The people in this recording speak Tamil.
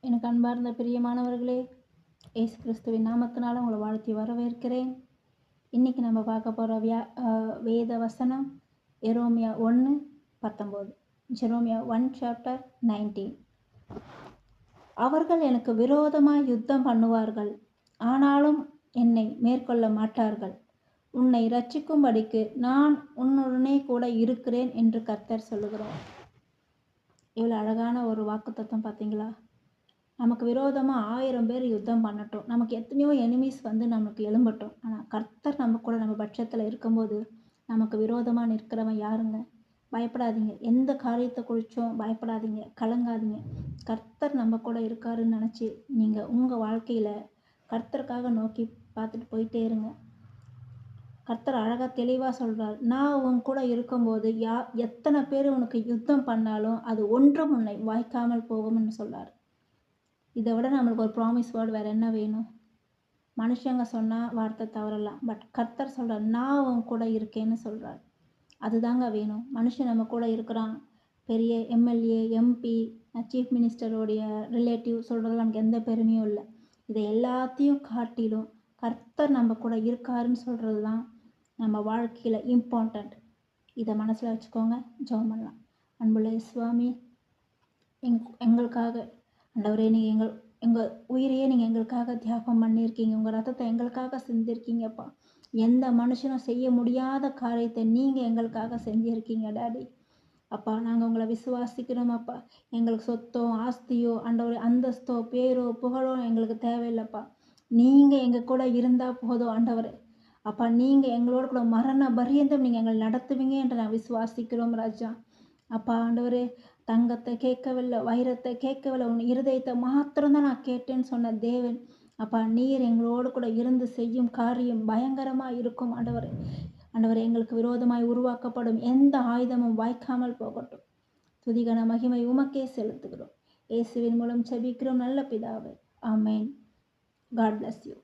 எனக்கு அன்பார்ந்த பிரியமானவர்களே, இயேசு கிறிஸ்துவின் நாமத்தினால உங்களை வாழ்த்தி வரவேற்கிறேன். இன்னைக்கு நம்ம பார்க்க போகிற வேத வசனம் எரோமியா 1:19. ஜெரோமியா 1:19. அவர்கள் எனக்கு விரோதமாய் யுத்தம் பண்ணுவார்கள், ஆனாலும் என்னை மேற்கொள்ள மாட்டார்கள். உன்னை இரட்சிக்கும்படிக்கு நான் உன்னுடனே கூட இருக்கிறேன் என்று கர்த்தர் சொல்லுகிறார். இவ்வளோ அழகான ஒரு வாக்குத்தத்தம் பார்த்தீங்களா? நமக்கு விரோதமாக 1000 பேர் யுத்தம் பண்ணட்டும், நமக்கு எத்தனையோ எனிமீஸ் வந்து நமக்கு எழும்பட்டும், ஆனால் கர்த்தர் நம்ம கூட நம்ம பட்சத்தில் இருக்கும்போது நமக்கு விரோதமாக நிற்கிறவன் யாருங்க? பயப்படாதீங்க. எந்த காரியத்தை குறித்தும் பயப்படாதீங்க, கலங்காதீங்க. கர்த்தர் நம்ம கூட இருக்காருன்னு நினச்சி நீங்கள் உங்கள் வாழ்க்கையில் கர்த்தருக்காக நோக்கி பார்த்துட்டு போயிட்டே இருங்க. கர்த்தர் அழகாக தெளிவாக சொல்கிறார், நான் உன் கூட இருக்கும்போது எத்தனை பேர் உனக்கு யுத்தம் பண்ணாலும் அது ஒன்றும் உன்னை வாய்க்காமல் போகும்னு சொல்கிறார். இதை விட நம்மளுக்கு ஒரு ப்ராமிஸ் வேர்டு வேறு என்ன வேணும்? மனுஷங்க சொன்னால் வார்த்தை தவறலாம், பட் கர்த்தர் சொல்கிறார், நான் உன் கூட இருக்கேன்னு சொல்கிறார். அதுதாங்க வேணும். மனுஷன் நம்ம கூட இருக்கிறான், பெரிய எம்எல்ஏ, எம்பி, சீஃப் மினிஸ்டருடைய ரிலேட்டிவ் சொல்கிறது நமக்கு எந்த பெருமையும் இல்லை. இதை எல்லாத்தையும் காட்டிலும் கர்த்தர் நம்ம கூட இருக்காருன்னு சொல்கிறது தான் நம்ம வாழ்க்கையில் இம்பார்ட்டண்ட். இதை மனசில் வச்சுக்கோங்க. ஜெபம் பண்ணலாம். அன்புள்ள சுவாமி, எங்களுக்காக ஆண்டவரே, நீங்கள் எங்கள் உயிரையே நீங்கள் எங்களுக்காக தியாகம் பண்ணியிருக்கீங்க. உங்கள் ரத்தத்தை எங்களுக்காக செஞ்சுருக்கீங்கப்பா. எந்த மனுஷனும் செய்ய முடியாத காரியத்தை நீங்கள் எங்களுக்காக செஞ்சுருக்கீங்க டாடி. அப்பா, நாங்கள் உங்களை விசுவாசிக்கிறோம் அப்பா. எங்களுக்கு சொத்தோ, ஆஸ்தியோ, ஆண்டவரே அந்தஸ்தோ, பேரோ, புகழோ எங்களுக்கு தேவையில்லைப்பா. நீங்கள் எங்கள் கூட இருந்தால் போதும் ஆண்டவரே. அப்பா, நீங்கள் எங்களோட கூட மரண பரியந்தம் நீங்கள் எங்களை நடத்துவீங்க என்று நான் விசுவாசிக்கிறோம் ராஜா. அப்பா ஆண்டவரே, தங்கத்தை கேட்கவில்லை, வைரத்தை கேட்கவில்லை, உன் இருதயத்தை மாத்திரம்தான் நான் கேட்டேன்னு சொன்ன தேவன். அப்பா, நீர் எங்களோடு கூட இருந்து செய்யும் காரியம் பயங்கரமாக இருக்கும் ஆண்டவரே. ஆண்டவரே, எங்களுக்கு விரோதமாய் உருவாக்கப்படும் எந்த ஆயுதமும் வாய்க்காமல் போகட்டும். துதிகன மகிமை உமக்கே செலுத்துகிறோம். இயேசுவின் மூலம் ஜெபிக்கிறோம் நல்ல பிதாவே. ஆமென். God bless you.